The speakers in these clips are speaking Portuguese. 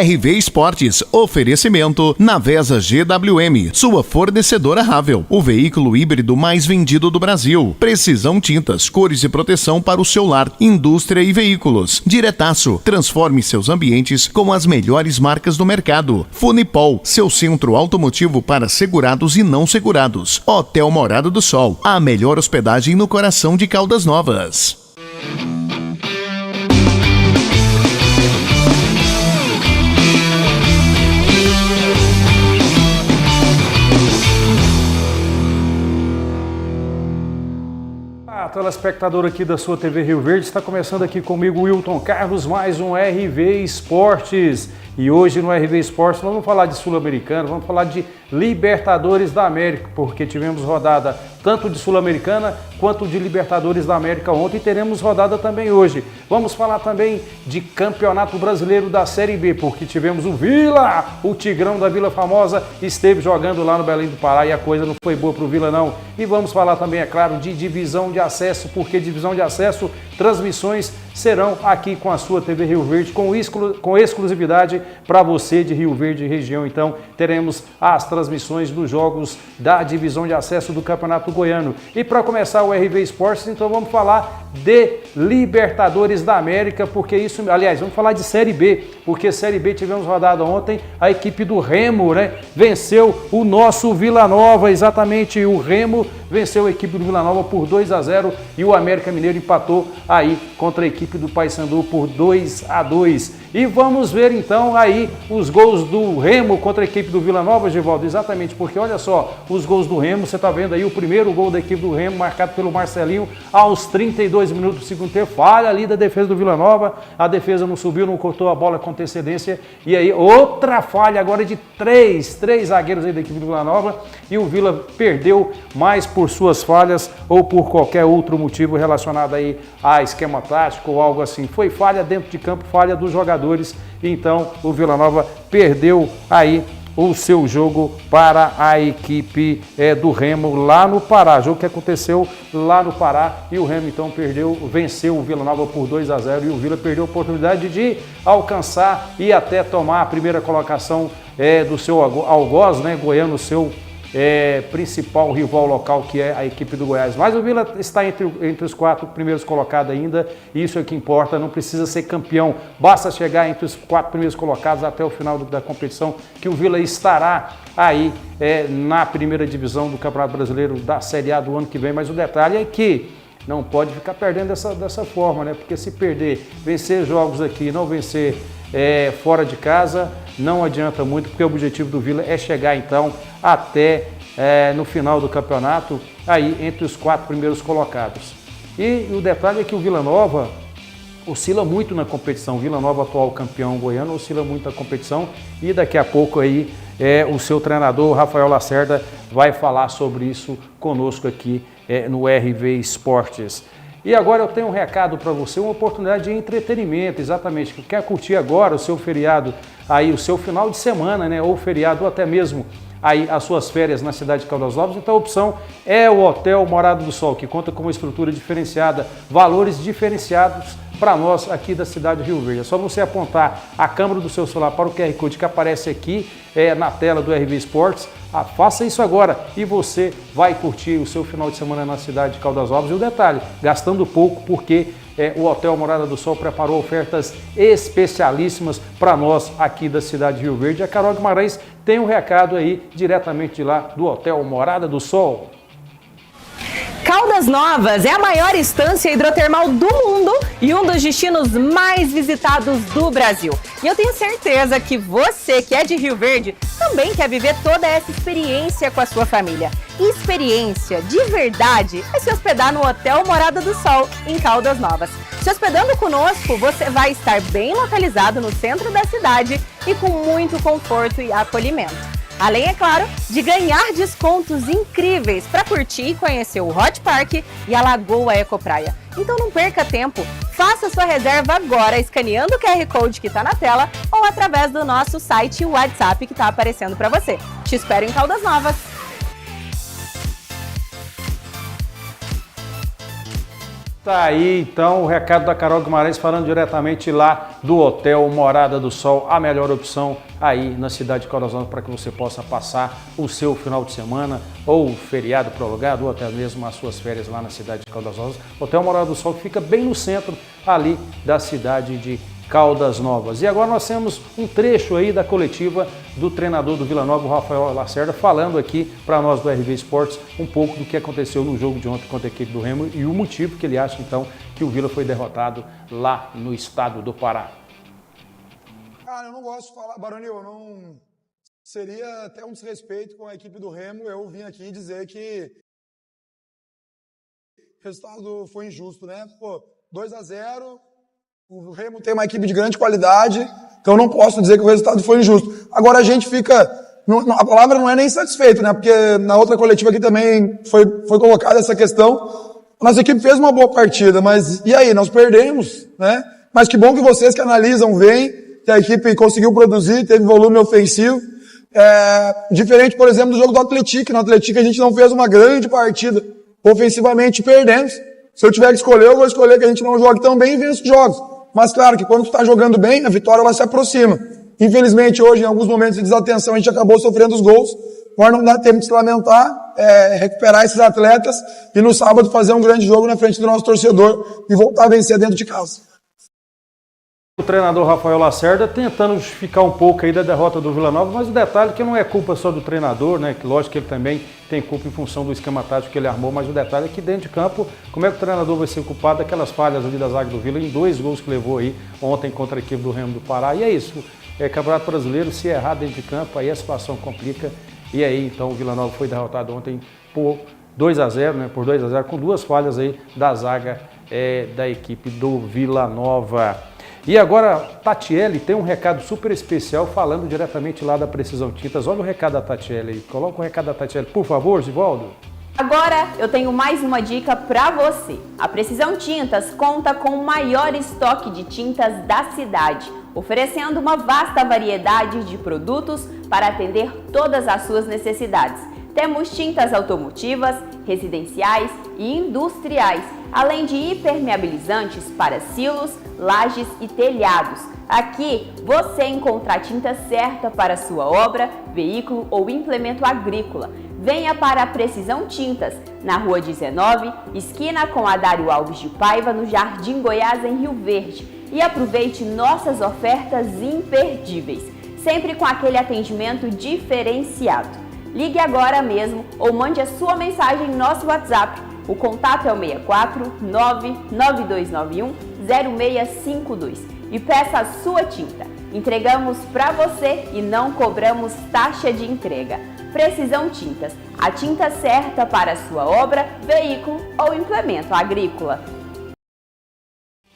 RV Esportes, oferecimento Navesa GWM, sua fornecedora Ravel, o veículo híbrido mais vendido do Brasil. Precisão Tintas, cores e proteção para o seu lar, indústria e veículos. Diretaço, transforme seus ambientes com as melhores marcas do mercado. Funipol, seu centro automotivo para segurados e não segurados. Hotel Morada do Sol, a melhor hospedagem no coração de Caldas Novas. Telespectador aqui da sua TV Rio Verde, está começando aqui comigo Wilton Carlos, mais um RV Esportes. E hoje no RV Esportes nós vamos falar de Sul-Americana, vamos falar de Libertadores da América, porque tivemos rodada tanto de Sul-Americana quanto de Libertadores da América ontem e teremos rodada também hoje. Vamos falar também de Campeonato Brasileiro da Série B, porque tivemos o Vila, o Tigrão da Vila Famosa, esteve jogando lá no Belém do Pará e a coisa não foi boa para o Vila não. E vamos falar também, é claro, de divisão de acesso, porque divisão de acesso, transmissões serão aqui com a sua TV Rio Verde, com exclusividade para você de Rio Verde e região. Então, teremos as transmissões dos jogos da divisão de acesso do Campeonato Goiano. E para começar o RV Esportes, então vamos falar de Libertadores da América, porque isso, aliás, vamos falar de Série B, porque Série B tivemos rodada ontem, a equipe do Remo, venceu o nosso Vila Nova, exatamente, o Remo venceu a equipe do Vila Nova por 2-0 e o América Mineiro empatou aí contra a equipe do Paysandu por 2-2. E vamos ver então aí os gols do Remo contra a equipe do Vila Nova, Givaldo, exatamente, porque olha só, os gols do Remo, você está vendo aí o primeiro gol da equipe do Remo, marcado pelo Marcelinho, aos 32 minutos do segundo tempo, falha ali da defesa do Vila Nova, a defesa não subiu, não cortou a bola com antecedência, e aí outra falha agora de três zagueiros aí da equipe do Vila Nova, e o Vila perdeu mais por suas falhas ou por qualquer outro motivo relacionado aí a esquema tático ou algo assim. Foi falha dentro de campo, falha dos jogadores, então o Vila Nova perdeu aí o seu jogo para a equipe do Remo lá no Pará, jogo que aconteceu lá no Pará, e o Remo então venceu o Vila Nova por 2-0 e o Vila perdeu a oportunidade de alcançar e até tomar a primeira colocação do seu algoz, Goiano, seu principal rival local, que é a equipe do Goiás. Mas o Vila está entre os 4 primeiros colocados ainda, e isso é o que importa, não precisa ser campeão, basta chegar entre os 4 primeiros colocados até o final da competição, que o Vila estará aí na primeira divisão do Campeonato Brasileiro da Série A do ano que vem. Mas o detalhe é que não pode ficar perdendo dessa forma, porque se perder, vencer jogos aqui, não vencer fora de casa, não adianta muito, porque o objetivo do Vila é chegar então até no final do campeonato aí entre os 4 primeiros colocados. E o detalhe é que o Vila Nova oscila muito na competição. O Vila Nova, atual campeão goiano, oscila muito na competição, e daqui a pouco aí o seu treinador, Rafael Lacerda, vai falar sobre isso conosco aqui no RV Esportes. E agora eu tenho um recado para você, uma oportunidade de entretenimento, exatamente, que quer curtir agora o seu feriado, aí o seu final de semana, ou feriado, ou até mesmo aí as suas férias na cidade de Caldas Novas. Então a opção é o Hotel Morada do Sol, que conta com uma estrutura diferenciada, valores diferenciados para nós aqui da cidade de Rio Verde. É só você apontar a câmera do seu celular para o QR Code que aparece aqui na tela do RV Esportes. Faça isso agora e você vai curtir o seu final de semana na cidade de Caldas Novas. E o detalhe, gastando pouco, porque o Hotel Morada do Sol preparou ofertas especialíssimas para nós aqui da cidade de Rio Verde. A Carol Guimarães tem um recado aí diretamente de lá do Hotel Morada do Sol. Caldas Novas é a maior estância hidrotermal do mundo e um dos destinos mais visitados do Brasil. E eu tenho certeza que você que é de Rio Verde também quer viver toda essa experiência com a sua família. Experiência de verdade é se hospedar no Hotel Morada do Sol, em Caldas Novas. Se hospedando conosco, você vai estar bem localizado no centro da cidade e com muito conforto e acolhimento. Além, é claro, de ganhar descontos incríveis para curtir e conhecer o Hot Park e a Lagoa Ecopraia. Então não perca tempo, faça sua reserva agora escaneando o QR Code que está na tela ou através do nosso site e WhatsApp que está aparecendo para você. Te espero em Caldas Novas. Tá aí então o recado da Carol Guimarães falando diretamente lá do Hotel Morada do Sol, a melhor opção aí na cidade de Caldas Novas para que você possa passar o seu final de semana ou feriado prolongado ou até mesmo as suas férias lá na cidade de Caldas Novas. Hotel Morada do Sol que fica bem no centro ali da cidade de Caldas Novas. E agora nós temos um trecho aí da coletiva do treinador do Vila Nova, o Rafael Lacerda, falando aqui para nós do RV Esportes um pouco do que aconteceu no jogo de ontem contra a equipe do Remo e o motivo que ele acha então que o Vila foi derrotado lá no estado do Pará. Cara, eu não gosto de falar, Baronil, não seria até um desrespeito com a equipe do Remo eu vim aqui dizer que o resultado foi injusto, né? Pô, 2-0, o Remo tem uma equipe de grande qualidade, então não posso dizer que o resultado foi injusto. Agora a gente fica, a palavra não é nem satisfeito, né? Porque na outra coletiva aqui também foi colocada essa questão. Nossa equipe fez uma boa partida, mas e aí? Nós perdemos, né? Mas que bom que vocês que analisam veem que a equipe conseguiu produzir, teve volume ofensivo. Diferente, por exemplo, do jogo do Atlético. No Atlético a gente não fez uma grande partida. Ofensivamente perdemos. Se eu tiver que escolher, eu vou escolher que a gente não jogue tão bem e vença os jogos. Mas claro que quando tu está jogando bem, a vitória ela se aproxima. Infelizmente hoje, em alguns momentos de desatenção, a gente acabou sofrendo os gols. Agora não dá tempo de se lamentar, recuperar esses atletas e no sábado fazer um grande jogo na frente do nosso torcedor e voltar a vencer dentro de casa. O treinador Rafael Lacerda tentando justificar um pouco aí da derrota do Vila Nova, mas o detalhe é que não é culpa só do treinador, né? Que lógico que ele também tem culpa em função do esquema tático que ele armou, mas o detalhe é que dentro de campo, como é que o treinador vai ser culpado daquelas falhas ali da zaga do Vila em 2 gols que levou aí ontem contra a equipe do Remo do Pará. E é isso, Campeonato Brasileiro, se errar dentro de campo, aí a situação complica. E aí então o Vila Nova foi derrotado ontem por 2-0, né? Por 2-0 com 2 falhas aí da zaga da equipe do Vila Nova. E agora, Tatiele tem um recado super especial falando diretamente lá da Precisão Tintas. Olha o recado da Tatiele aí. Coloca o recado da Tatiele, por favor, Zivaldo. Agora eu tenho mais uma dica para você. A Precisão Tintas conta com o maior estoque de tintas da cidade, oferecendo uma vasta variedade de produtos para atender todas as suas necessidades. Temos tintas automotivas, residenciais e industriais, além de impermeabilizantes para silos, lajes e telhados. Aqui você encontra a tinta certa para sua obra, veículo ou implemento agrícola. Venha para a Precisão Tintas, na Rua 19, esquina com Adário Alves de Paiva, no Jardim Goiás, em Rio Verde. E aproveite nossas ofertas imperdíveis, sempre com aquele atendimento diferenciado. Ligue agora mesmo ou mande a sua mensagem em nosso WhatsApp. O contato é o 64 99291 0652 e peça a sua tinta. Entregamos para você e não cobramos taxa de entrega. Precisão Tintas, a tinta certa para a sua obra, veículo ou implemento agrícola.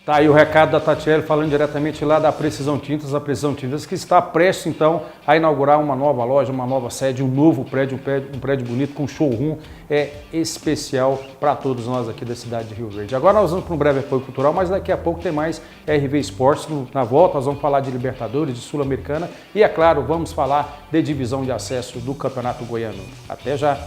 Tá aí o recado da Tatiele falando diretamente lá da Precisão Tintas, a Precisão Tintas que está prestes então a inaugurar uma nova loja, uma nova sede, um novo prédio, um prédio bonito com showroom especial para todos nós aqui da cidade de Rio Verde. Agora nós vamos para um breve apoio cultural, mas daqui a pouco tem mais RV Esportes. Na volta nós vamos falar de Libertadores, de Sul-Americana e, é claro, vamos falar de divisão de acesso do Campeonato Goiano. Até já!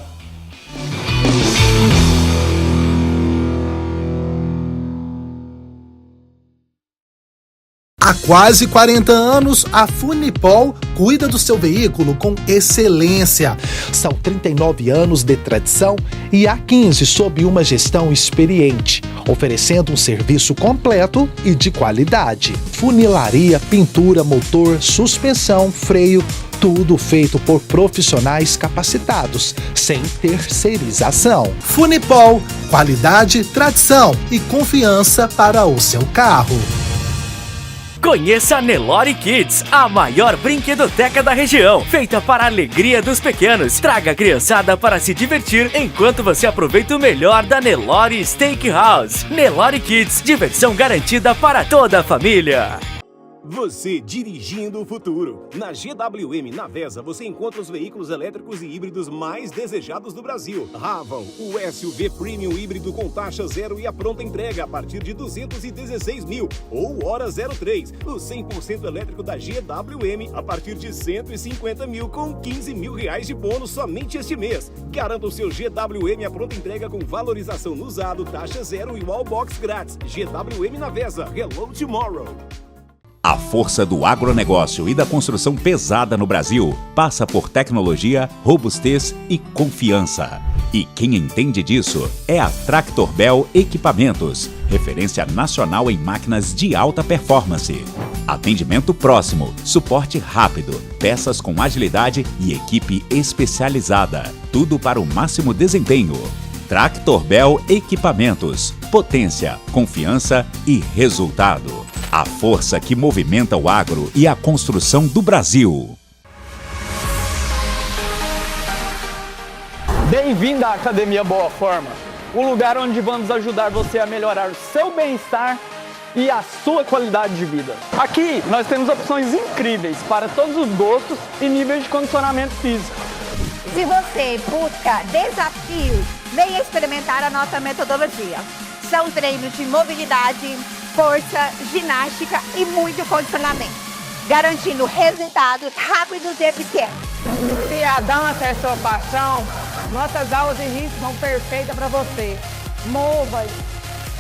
Há quase 40 anos, a Funipol cuida do seu veículo com excelência. São 39 anos de tradição e há 15 sob uma gestão experiente, oferecendo um serviço completo e de qualidade. Funilaria, pintura, motor, suspensão, freio, tudo feito por profissionais capacitados, sem terceirização. Funipol, qualidade, tradição e confiança para o seu carro. Conheça a Nelore Kids, a maior brinquedoteca da região, feita para a alegria dos pequenos. Traga a criançada para se divertir enquanto você aproveita o melhor da Nelore Steakhouse. Nelore Kids, diversão garantida para toda a família. Você dirigindo o futuro. Na GWM Navesa você encontra os veículos elétricos e híbridos mais desejados do Brasil. Raval, o SUV Premium híbrido com taxa zero e a pronta entrega a partir de 216 mil. Ou Hora 03, o 100% elétrico da GWM a partir de 150 mil com 15 mil reais de bônus somente este mês. Garanta o seu GWM a pronta entrega com valorização no usado, taxa zero e wallbox grátis. GWM Navesa, Hello Tomorrow. A força do agronegócio e da construção pesada no Brasil passa por tecnologia, robustez e confiança. E quem entende disso é a Tractorbel Equipamentos, referência nacional em máquinas de alta performance. Atendimento próximo, suporte rápido, peças com agilidade e equipe especializada. Tudo para o máximo desempenho. Tractorbel Equipamentos, potência, confiança e resultado. A força que movimenta o agro e a construção do Brasil. Bem-vindo à Academia Boa Forma, o lugar onde vamos ajudar você a melhorar o seu bem-estar e a sua qualidade de vida. Aqui nós temos opções incríveis para todos os gostos e níveis de condicionamento físico. Se você busca desafios, venha experimentar a nossa metodologia. São treinos de mobilidade, força, ginástica e muito condicionamento, garantindo resultados rápidos e eficientes. Se a dança é sua paixão, nossas aulas de ritmo são perfeitas para você. Mova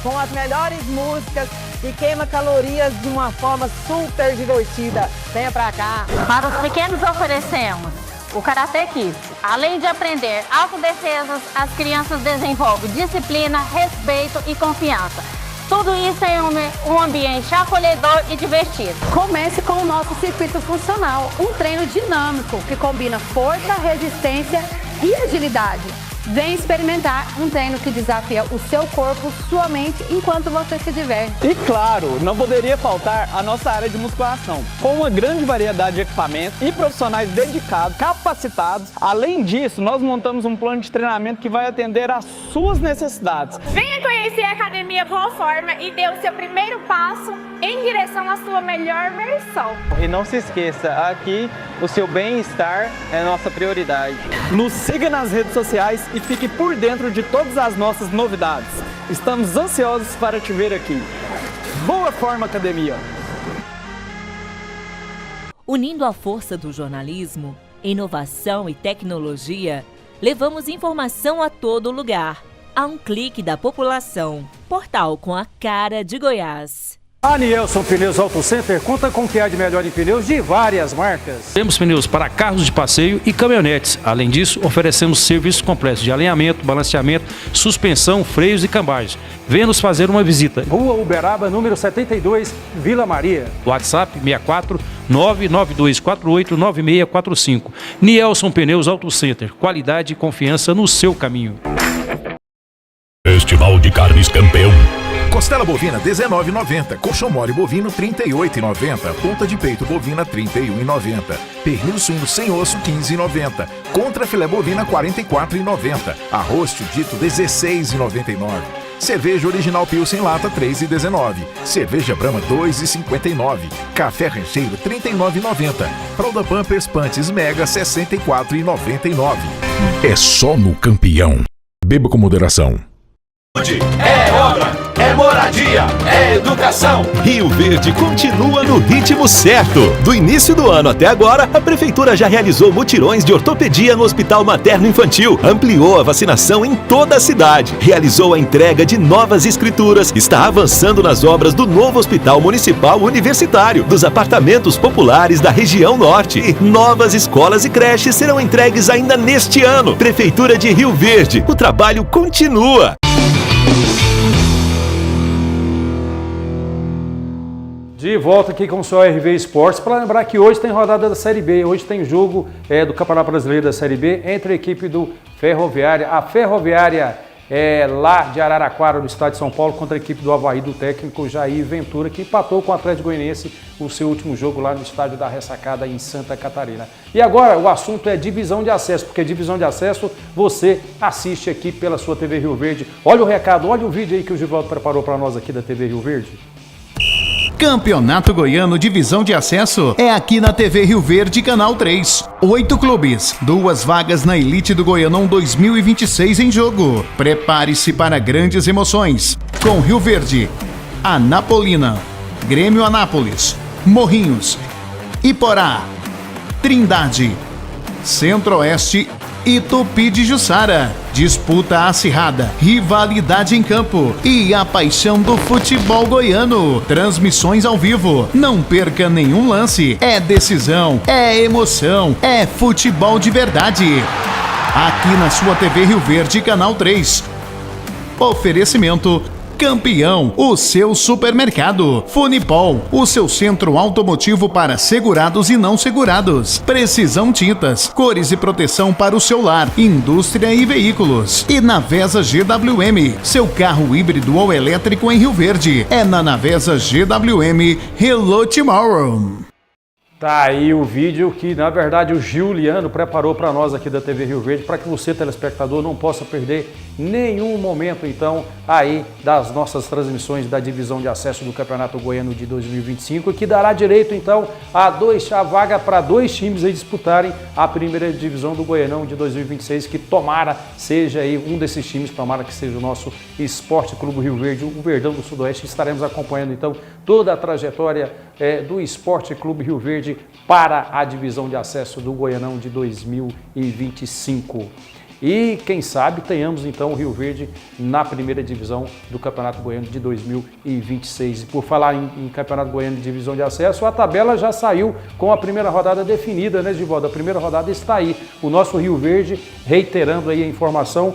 com as melhores músicas e queima calorias de uma forma super divertida. Venha pra cá. Para os pequenos oferecemos o Karate Kids. Além de aprender autodefesas, as crianças desenvolvem disciplina, respeito e confiança. Tudo isso em um ambiente acolhedor e divertido. Comece com o nosso circuito funcional, um treino dinâmico que combina força, resistência e agilidade. Vem experimentar um treino que desafia o seu corpo, sua mente, enquanto você se diverte. E claro, não poderia faltar a nossa área de musculação, com uma grande variedade de equipamentos e profissionais dedicados, capacitados. Além disso, nós montamos um plano de treinamento que vai atender às suas necessidades. Venha conhecer a Academia Boa Forma e dê o seu primeiro passo em direção à sua melhor versão. E não se esqueça, aqui o seu bem-estar é nossa prioridade. Nos siga nas redes sociais e fique por dentro de todas as nossas novidades. Estamos ansiosos para te ver aqui. Boa Forma Academia! Unindo a força do jornalismo, inovação e tecnologia, levamos informação a todo lugar, a um clique da população. Portal com a cara de Goiás. A Nielsen Pneus Auto Center conta com o que há de melhor em pneus de várias marcas. Temos pneus para carros de passeio e caminhonetes. Além disso, oferecemos serviços completos de alinhamento, balanceamento, suspensão, freios e cambagem. Venha nos fazer uma visita. Rua Uberaba, número 72, Vila Maria. WhatsApp 64 992489645. Nielsen Pneus Auto Center. Qualidade e confiança no seu caminho. Festival de Carnes Campeão. Costela bovina R$19,90, colchão mole bovino R$38,90, ponta de peito bovina R$31,90, pernil suíno sem osso R$15,90, contra filé bovina R$44,90, arroz dito R$16,99, cerveja original Pilsen lata R$3,19, cerveja Brahma R$2,59, café rancheiro R$39,90, fralda Pampers Panties Mega R$64,99. É só no Campeão. Beba com moderação. É obra, é moradia, é educação. Rio Verde continua no ritmo certo. Do início do ano até agora, a Prefeitura já realizou mutirões de ortopedia no Hospital Materno Infantil, ampliou a vacinação em toda a cidade, realizou a entrega de novas escrituras, está avançando nas obras do novo Hospital Municipal Universitário, dos apartamentos populares da região norte e novas escolas e creches serão entregues ainda neste ano. Prefeitura de Rio Verde, o trabalho continua. De volta aqui com o seu RV Esportes, para lembrar que hoje tem rodada da Série B, hoje tem jogo do Campeonato Brasileiro da Série B entre a equipe do Ferroviária, a Ferroviária lá de Araraquara, no estado de São Paulo, contra a equipe do Avaí, do técnico Jair Ventura, que empatou com o Atlético Goianiense o seu último jogo lá no estádio da Ressacada em Santa Catarina. E agora o assunto é divisão de acesso, porque divisão de acesso você assiste aqui pela sua TV Rio Verde. Olha o recado, olha o vídeo aí que o Givaldo preparou para nós aqui da TV Rio Verde. Campeonato Goiano Divisão de Acesso é aqui na TV Rio Verde, Canal 3. 8 clubes, 2 vagas na elite do Goianão 2026 em jogo. Prepare-se para grandes emoções. Com Rio Verde, Anapolina, Grêmio Anápolis, Morrinhos, Iporá, Trindade, Centro-Oeste e Tupi de Jussara. Disputa acirrada, rivalidade em campo e a paixão do futebol goiano. Transmissões ao vivo. Não perca nenhum lance. É decisão, é emoção, é futebol de verdade. Aqui na sua TV Rio Verde, Canal 3. Oferecimento Campeão, o seu supermercado. Funipol, o seu centro automotivo para segurados e não segurados. Precisão Tintas, cores e proteção para o seu lar, indústria e veículos. E Navesa GWM, seu carro híbrido ou elétrico em Rio Verde. É na Navesa GWM. Hello Tomorrow. Tá aí o vídeo que, na verdade, o Juliano preparou para nós aqui da TV Rio Verde, para que você, telespectador, não possa perder nenhum momento, então, aí das nossas transmissões da divisão de acesso do Campeonato Goiano de 2025, que dará direito, então, a vaga para 2 times aí disputarem a primeira divisão do Goianão de 2026, que tomara seja aí um desses times, tomara que seja o nosso Esporte Clube Rio Verde, o Verdão do Sudoeste. Estaremos acompanhando, então, toda a trajetória do Esporte Clube Rio Verde para a divisão de acesso do Goianão de 2025. E quem sabe tenhamos então o Rio Verde na primeira divisão do Campeonato Goiano de 2026. E por falar em Campeonato Goiano de divisão de acesso, a tabela já saiu com a primeira rodada definida, né, Givaldo? A primeira rodada está aí. O nosso Rio Verde, reiterando aí a informação,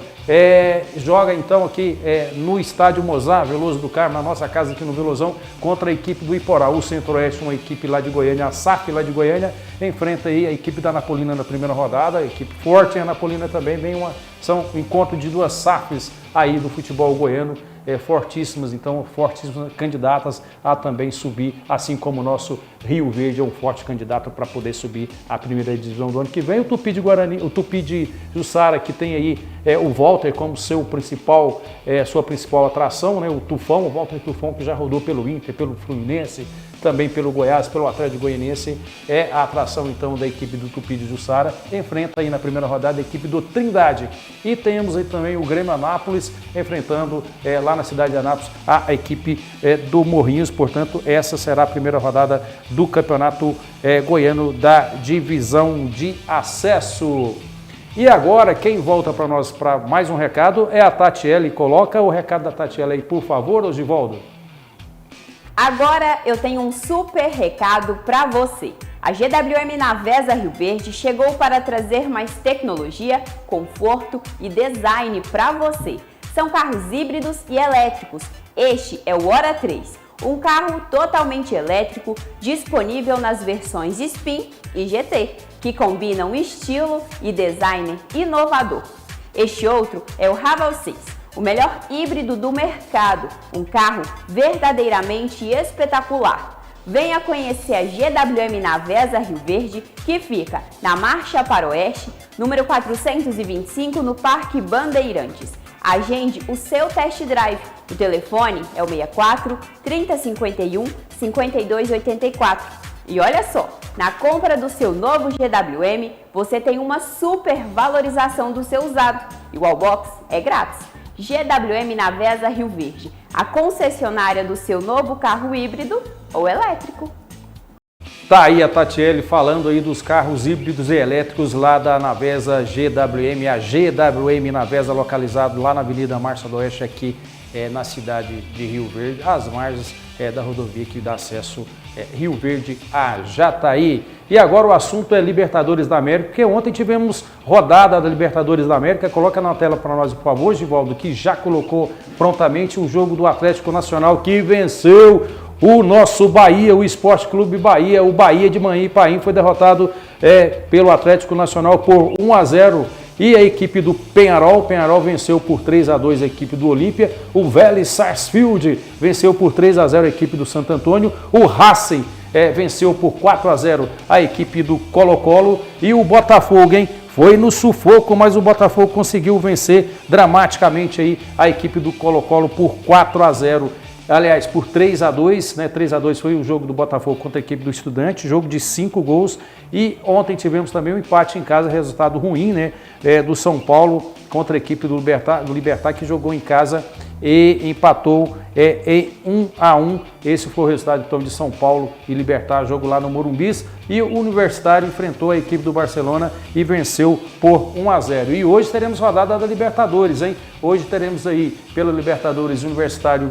joga então aqui no estádio Mozar, Veloso do Carmo, na nossa casa aqui no Velozão, contra a equipe do Iporá. O Centro-Oeste, uma equipe lá de Goiânia, a SAF lá de Goiânia, enfrenta aí a equipe da Anapolina na primeira rodada, a equipe forte em Anapolina também, são um encontro de 2 SAFs aí do futebol goiano, fortíssimas, então fortíssimas candidatas a também subir, assim como o nosso Rio Verde é um forte candidato para poder subir à primeira divisão do ano que vem. O Tupi de Guarani, o Tupi de Jussara, que tem aí o Walter como sua principal atração, né? O Walter Tufão, que já rodou pelo Inter, pelo Fluminense, também pelo Goiás, pelo Atlético Goianiense, é a atração então da equipe do Tupi de Jussara. Enfrenta aí na primeira rodada a equipe do Trindade. E temos aí também o Grêmio Anápolis enfrentando lá na cidade de Anápolis a equipe do Morrinhos. Portanto, essa será a primeira rodada do Campeonato Goiano da Divisão de Acesso. E agora, quem volta para nós para mais um recado é a Tatiele. Coloca o recado da Tatiele aí, por favor, Osivaldo. Agora eu tenho um super recado para você. A GWM Navesa Rio Verde chegou para trazer mais tecnologia, conforto e design para você. São carros híbridos e elétricos. Este é o Hora 3, um carro totalmente elétrico disponível nas versões Spin e GT, que combinam estilo e design inovador. Este outro é o Raval 6. O melhor híbrido do mercado, um carro verdadeiramente espetacular. Venha conhecer a GWM Navesa Rio Verde, que fica na Marcha para Oeste, número 425, no Parque Bandeirantes. Agende o seu test drive. O telefone é o 64 3051 5284. E olha só, na compra do seu novo GWM, você tem uma super valorização do seu usado. E o Wallbox é grátis. GWM Navesa Rio Verde, a concessionária do seu novo carro híbrido ou elétrico. Tá aí a Tatiele falando aí dos carros híbridos e elétricos lá da Navesa GWM, a GWM Navesa, localizado lá na Avenida Marcha do Oeste, aqui na cidade de Rio Verde, às margens da rodovia que dá acesso Rio Verde a Jataí. E agora o assunto é Libertadores da América, porque ontem tivemos rodada da Libertadores da América. Coloca na tela para nós, por favor, Givaldo, que já colocou prontamente o jogo do Atlético Nacional, que venceu o nosso Bahia, o Esporte Clube Bahia. O Bahia de Manhã e Paim foi derrotado pelo Atlético Nacional por 1-0. E a equipe do Penharol venceu por 3-2 a equipe do Olímpia. O Vélez Sarsfield venceu por 3-0 a equipe do Santo Antônio. O Racing venceu por 4-0 a equipe do Colo-Colo. E o Botafogo, foi no sufoco, mas o Botafogo conseguiu vencer dramaticamente aí a equipe do Colo-Colo por 4-0. aliás, por 3-2, né? 3-2 foi o jogo do Botafogo contra a equipe do Estudante, jogo de 5 gols. E ontem tivemos também um empate em casa, resultado ruim, né? Do São Paulo contra a equipe do Libertad, que jogou em casa e empatou em 1-1. Esse foi o resultado então de São Paulo e Libertad, jogo lá no Morumbis. E o Universitário enfrentou a equipe do Barcelona e venceu por 1-0. E hoje teremos rodada da Libertadores, hein? Hoje teremos aí, pela Libertadores Universitário,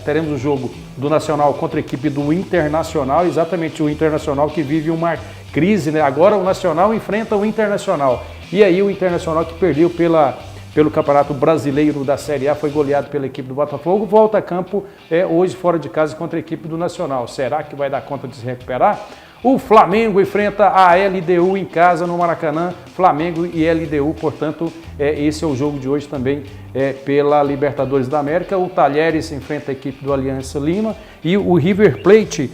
teremos o jogo do Nacional contra a equipe do Internacional, exatamente o Internacional que vive uma crise, né? Agora o Nacional enfrenta o Internacional. E aí o Internacional, que perdeu pelo Campeonato Brasileiro da Série A, foi goleado pela equipe do Botafogo, volta a campo hoje fora de casa contra a equipe do Nacional. Será que vai dar conta de se recuperar? O Flamengo enfrenta a LDU em casa no Maracanã. Flamengo e LDU, portanto, esse é o jogo de hoje também pela Libertadores da América. O Talheres enfrenta a equipe do Aliança Lima e o River Plate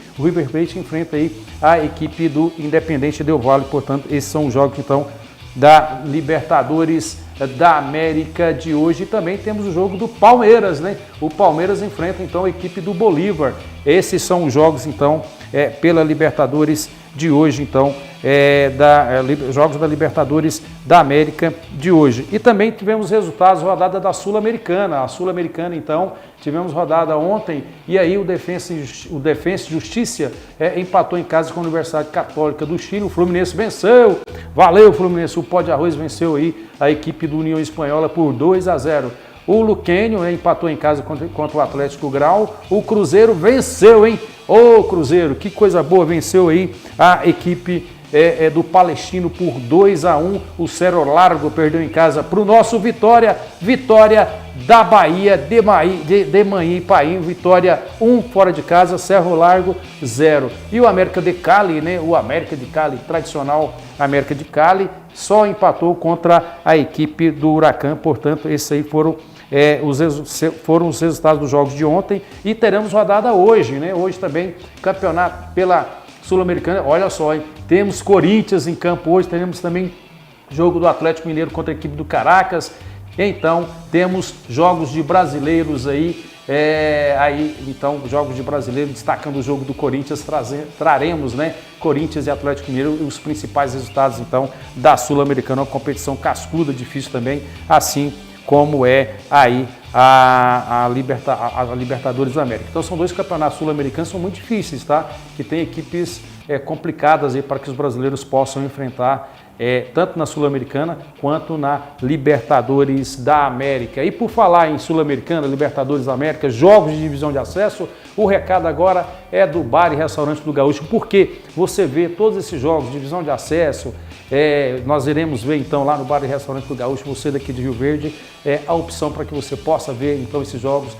enfrenta aí a equipe do Independente Del Valle. Portanto, esses são os jogos então da Libertadores da América de hoje. E também temos o jogo do Palmeiras, né? O Palmeiras enfrenta então a equipe do Bolívar. Esses são os jogos então pela Libertadores de hoje, então jogos da Libertadores da América de hoje. E também tivemos resultados, rodada da Sul-Americana. A Sul-Americana, então, tivemos rodada ontem e aí o Defensa e Justiça empatou em casa com a Universidade Católica do Chile. O Fluminense venceu. Valeu, Fluminense. O Pó de Arroz venceu aí a equipe do União Espanhola por 2-0. O Luquenio empatou em casa contra o Atlético Grau. O Cruzeiro venceu, hein? Ô Cruzeiro, que coisa boa, venceu aí a equipe do Palestino por 2-1. O Cerro Largo perdeu em casa para o nosso Vitória. Vitória da Bahia, de Manhã e Paim. Vitória 1 fora de casa, Cerro Largo 0. E o América de Cali, né? O América de Cali, tradicional América de Cali, só empatou contra a equipe do Huracan. Portanto, esses aí foram os resultados dos jogos de ontem. E teremos rodada hoje, né? Hoje também, campeonato pela Sul-Americana. Olha só, hein? Temos Corinthians em campo hoje, teremos também jogo do Atlético Mineiro contra a equipe do Caracas. Então, temos jogos de brasileiros aí. Então, jogos de brasileiro, destacando o jogo do Corinthians, traremos, né, Corinthians e Atlético Mineiro, os principais resultados, então, da Sul-Americana, uma competição cascuda, difícil também, assim como é aí a Libertadores da América. Então, são dois campeonatos sul-americanos, são muito difíceis, tá? Que tem equipes complicadas aí para que os brasileiros possam enfrentar, tanto na Sul-Americana quanto na Libertadores da América. E por falar em Sul-Americana, Libertadores da América, jogos de divisão de acesso, o recado agora é do Bar e Restaurante do Gaúcho, porque você vê todos esses jogos de divisão de acesso. Nós iremos ver então lá no Bar e Restaurante do Gaúcho, você daqui de Rio Verde, a opção para que você possa ver então esses jogos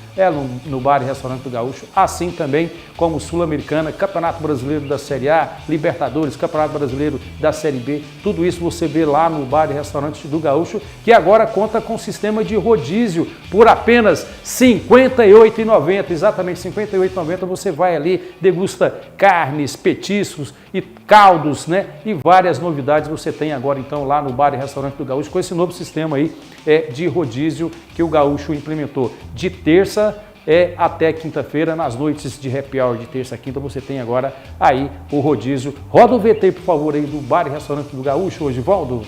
no Bar e Restaurante do Gaúcho, assim também como Sul-Americana, Campeonato Brasileiro da Série A, Libertadores, Campeonato Brasileiro da Série B, tudo isso você vê lá no Bar e Restaurante do Gaúcho, que agora conta com sistema de rodízio por apenas R$ 58,90, exatamente R$ 58,90, você vai ali, degusta carnes, petiscos e caldos, né? E várias novidades você tem agora então lá no Bar e Restaurante do Gaúcho com esse novo sistema aí de rodízio que o Gaúcho implementou de terça até quinta-feira, nas noites de happy hour de terça a quinta, você tem agora aí o rodízio. Roda o VT, por favor, aí do Bar e Restaurante do Gaúcho hoje, Valdo.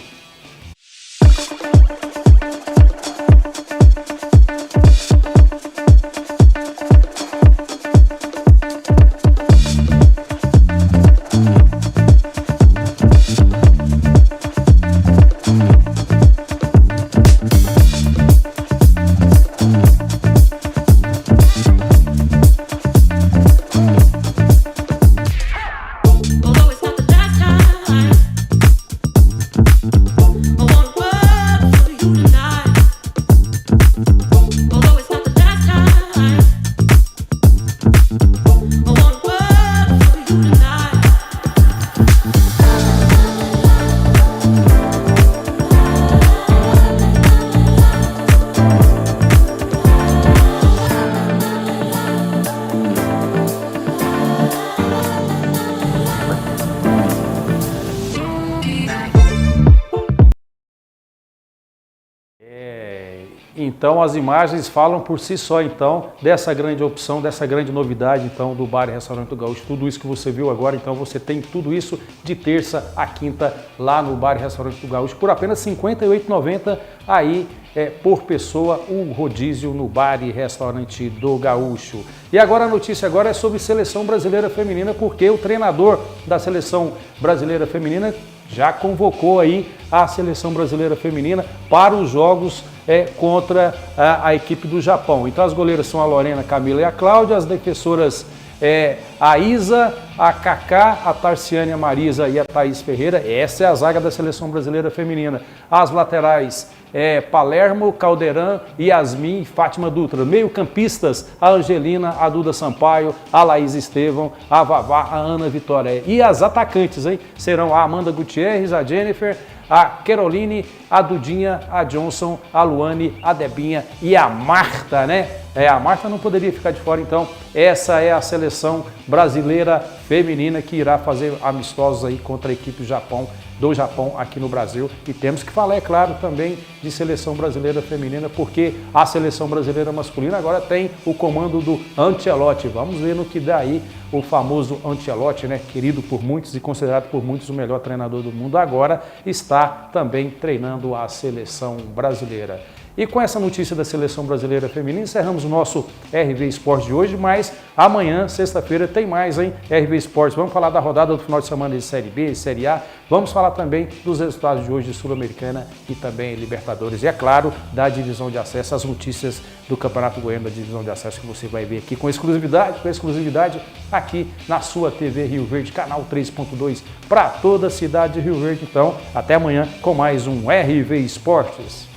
Então as imagens falam por si só, então, dessa grande opção, dessa grande novidade, então, do Bar e Restaurante do Gaúcho. Tudo isso que você viu agora, então, você tem tudo isso de terça a quinta lá no Bar e Restaurante do Gaúcho por apenas R$ 58,90 aí por pessoa, o rodízio no Bar e Restaurante do Gaúcho. E agora a notícia agora é sobre Seleção Brasileira Feminina, porque o treinador da Seleção Brasileira Feminina já convocou aí a Seleção Brasileira Feminina para os jogos contra a equipe do Japão. Então as goleiras são a Lorena, a Camila e a Cláudia, as defensoras a Isa, a Cacá, a Tarciane, a Marisa e a Thaís Ferreira. Essa é a zaga da Seleção Brasileira Feminina. As laterais Palermo, Caldeirão, Yasmin e Fátima Dutra. Meio-campistas, a Angelina, a Duda Sampaio, a Laís Estevão, a Vavá, a Ana Vitória. E as atacantes, hein? Serão a Amanda Gutierrez, a Jennifer, a Caroline, a Dudinha, a Johnson, a Luane, a Debinha e a Marta, né? A Marta não poderia ficar de fora, então. Essa é a Seleção Brasileira Feminina que irá fazer amistosos aí contra a equipe do Japão aqui no Brasil. E temos que falar, é claro, também de Seleção Brasileira Feminina, porque a Seleção Brasileira Masculina agora tem o comando do Ancelotti. Vamos ver no que dá aí o famoso Ancelotti, né? Querido por muitos e considerado por muitos o melhor treinador do mundo, agora está também treinando a Seleção Brasileira. E com essa notícia da Seleção Brasileira Feminina, encerramos o nosso RV Esportes de hoje, mas amanhã, sexta-feira, tem mais, hein? RV Esportes. Vamos falar da rodada do final de semana de Série B, Série A. Vamos falar também dos resultados de hoje de Sul-Americana e também Libertadores. E, é claro, da divisão de acesso, as notícias do Campeonato Goiano da divisão de acesso que você vai ver aqui com exclusividade aqui na sua TV Rio Verde, canal 3.2 para toda a cidade de Rio Verde. Então, até amanhã com mais um RV Esportes.